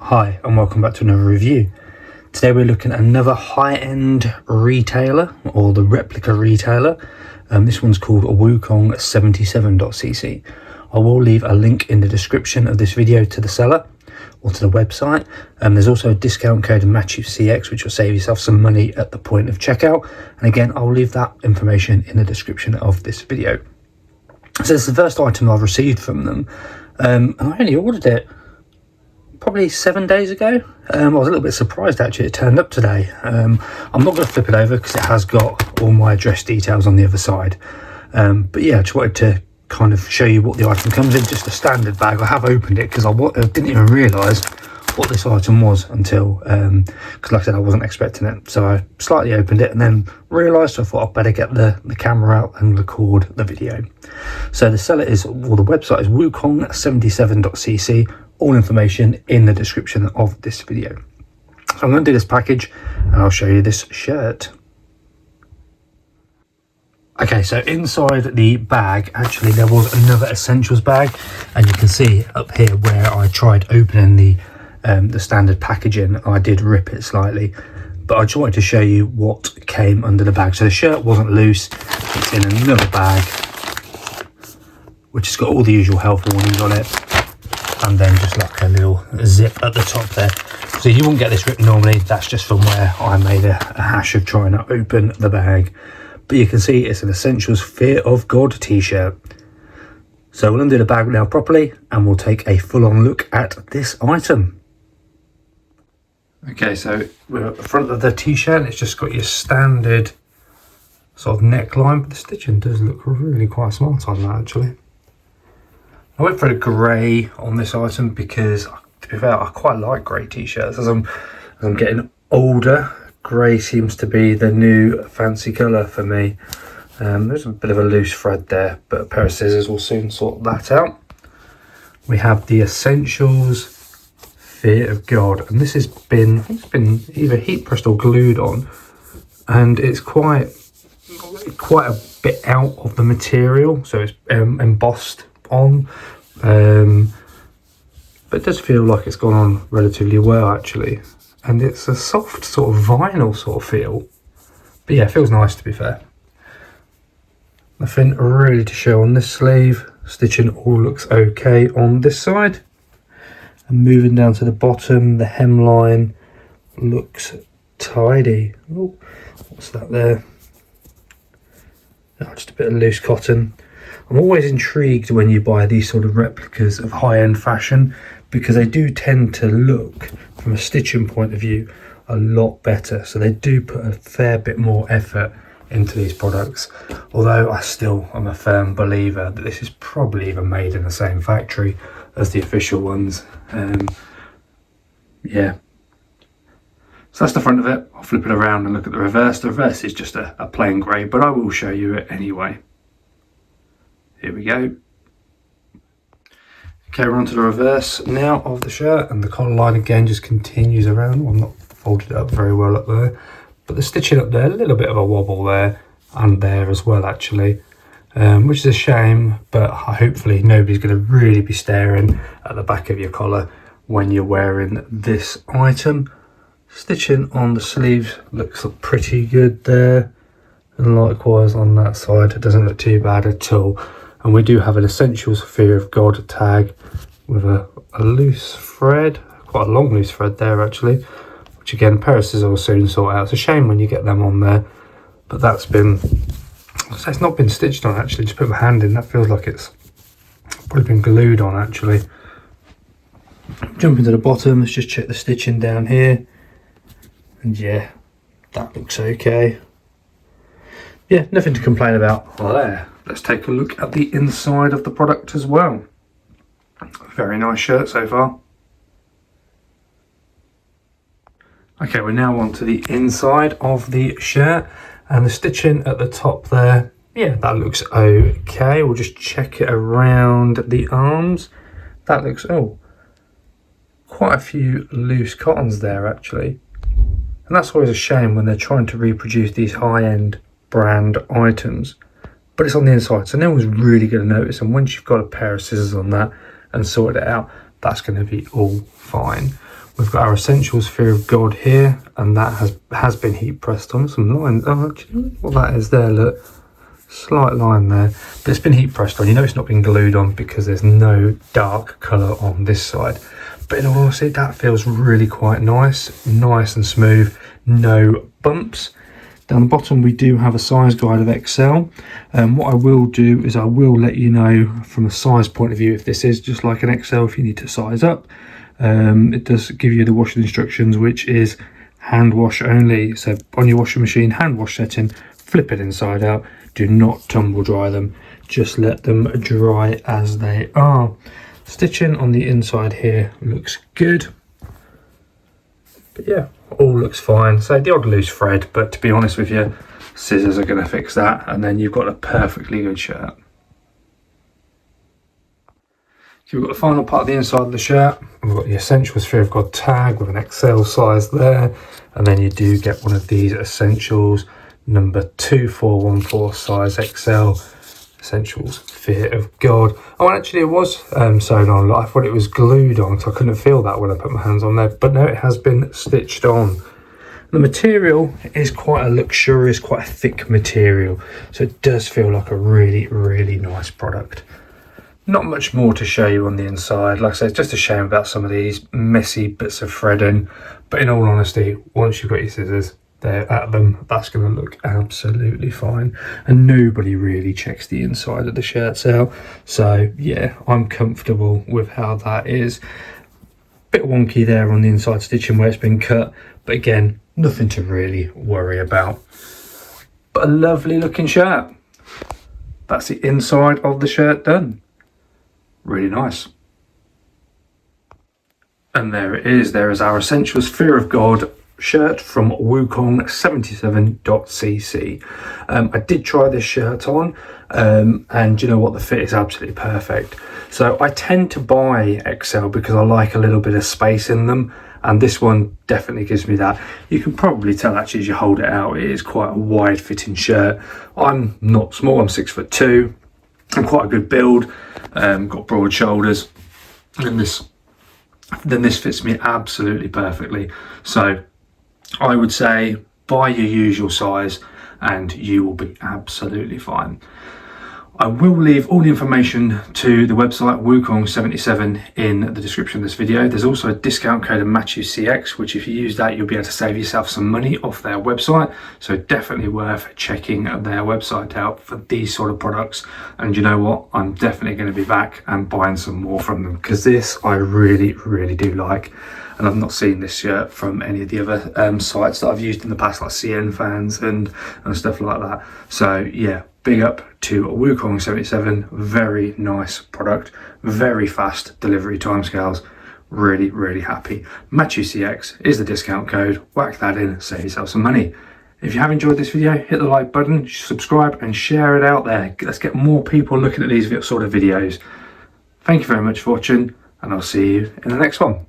Hi and welcome back to another review. Today we're looking at another high-end retailer, or the replica retailer. This one's called Wukong77.cc. I will leave a link in the description of this video to the seller or to the website. There's also a discount code MatchuCx which will save yourself some money at the point of checkout. And again, I'll leave that information in the description of this video. So it's the first item I've received from them. And I only ordered it probably 7 days ago. I was a little bit surprised actually it turned up today. I'm not going to flip it over because it has got all my address details on the other side. But yeah, I just wanted to kind of show you what the item comes in. Just a standard bag. I have opened it because I didn't even realise what this item was until, because like I said, I wasn't expecting it. So I slightly opened it and then realised, so I thought I'd better get the camera out and record the video. So the seller is, or the website is Wukong77.cc. All information in the description of this video. So I'm going to do this package and I'll show you this shirt. Okay, so inside the bag, actually there was another essentials bag, and you can see up here where I tried opening the standard packaging, I did rip it slightly, but I just wanted to show you what came under the bag. So the shirt wasn't loose, it's in another bag, which has got all the usual health warnings on it, and then just like a little zip at the top there. So you wouldn't get this ripped normally, that's just from where I made a hash of trying to open the bag. But you can see it's an Essentials Fear of God t-shirt. So we'll undo the bag now properly and we'll take a full-on look at this item. Okay, so we're at the front of the t-shirt. It's just got your standard sort of neckline, but the stitching does look really quite smart on that actually. I went for a grey on this item because, to be fair, I quite like grey t-shirts. As I'm getting older, grey seems to be the new fancy colour for me. There's a bit of a loose thread there, but a pair of scissors will soon sort that out. We have the Essentials Fear of God, and this has been, it's been either heat pressed or glued on, and it's quite a bit out of the material, so it's embossed on, but it does feel like it's gone on relatively well actually, and it's a soft sort of vinyl sort of feel, but yeah, it feels nice to be fair. Nothing really to show on this sleeve. Stitching all looks okay on this side, and moving down to the bottom, the hemline looks tidy. Oh, what's that there? Oh, just a bit of loose cotton. I'm always intrigued when you buy these sort of replicas of high-end fashion, because they do tend to look, from a stitching point of view, a lot better. So they do put a fair bit more effort into these products, although I still am a firm believer that this is probably even made in the same factory as the official ones. Yeah. So that's the front of it. I'll flip it around and look at the reverse. The reverse is just a plain grey, but I will show you it anyway. Here we go. Okay, we're on to the reverse now of the shirt, and the collar line again just continues around. Well, I'm not folded it up very well up there, but the stitching up there, a little bit of a wobble there and there as well actually, which is a shame, but hopefully nobody's going to really be staring at the back of your collar when you're wearing this item. Stitching on the sleeves looks pretty good there, and likewise on that side, it doesn't look too bad at all. And we do have an Essentials Fear of God tag with a loose thread, quite a long loose thread there actually, which again, a pair of scissors will soon sort out. It's a shame when you get them on there, but that's been, it's not been stitched on actually, just put my hand in, that feels like it's probably been glued on actually. Jumping to the bottom, let's just check the stitching down here, and yeah, that looks okay. Yeah, nothing to complain about there. Let's take a look at the inside of the product as well. Very nice shirt so far. Okay, we're now on to the inside of the shirt, and the stitching at the top there, yeah, that looks okay. We'll just check it around the arms. That looks, oh, quite a few loose cottons there actually. And that's always a shame when they're trying to reproduce these high-end brand items, but it's on the inside, so no one's really going to notice. And once you've got a pair of scissors on that and sorted it out, that's going to be all fine. we've got our Essentials Fear of God here, and that has been heat pressed on. Some lines. Oh, actually, what that is there, look. Slight line there, but it's been heat pressed on. You know it's not been glued on because there's no dark colour on this side. But in all honesty, that feels really quite nice and smooth, no bumps. Down the bottom we do have a size guide of XL. What I will do is I will let you know from a size point of view if this is just like an XL, if you need to size up. It does give you the washing instructions, which is hand wash only. So on your washing machine, hand wash setting, flip it inside out. Do not tumble dry them, just let them dry as they are. Stitching on the inside here looks good, but yeah, all looks fine. So the odd loose thread, but to be honest with you, scissors are going to fix that, and then you've got a perfectly good shirt. So we've got the final part of the inside of the shirt, and we've got the Essentials Fear of God tag with an XL size there, and then you do get one of these Essentials number 2414 size XL Essentials Fear of God. Oh, actually it was sewn on. I thought it was glued on, so I couldn't feel that when I put my hands on there, but no, it has been stitched on. The material is quite a luxurious, quite a thick material, so it does feel like a really nice product. Not much more to show you on the inside. Like I said, it's just a shame about some of these messy bits of threading, but in all honesty, once you've got your scissors there at them, that's going to look absolutely fine, and nobody really checks the inside of the shirts out. So yeah, I'm comfortable with how that is. Bit wonky there on the inside stitching where it's been cut, but again, nothing to really worry about. But a lovely looking shirt. That's the inside of the shirt done. Really nice. And there it is. There is our Essentials Fear of God shirt from Wukong77.cc. I did try this shirt on, and you know what, the fit is absolutely perfect. So I tend to buy XL because I like a little bit of space in them, and this one definitely gives me that. You can probably tell actually as you hold it out, it is quite a wide fitting shirt. I'm not small, I'm 6'2". I'm quite a good build, got broad shoulders, and this fits me absolutely perfectly. So I would say buy your usual size and you will be absolutely fine. I will leave all the information to the website Wukong77 in the description of this video. There's also a discount code of MatchuCx, which if you use that, you'll be able to save yourself some money off their website. So definitely worth checking their website out for these sort of products. And you know what? I'm definitely going to be back and buying some more from them, because this I really do like. And I've not seen this shirt from any of the other sites that I've used in the past, like CN Fans and stuff like that. So yeah, big up to Wukong77. Very nice product, very fast delivery timescales. Really happy. MatchuCx is the discount code. Whack that in, save yourself some money. If you have enjoyed this video, hit the like button, subscribe and share it out there. Let's get more people looking at these sort of videos. Thank you very much for watching, and I'll see you in the next one.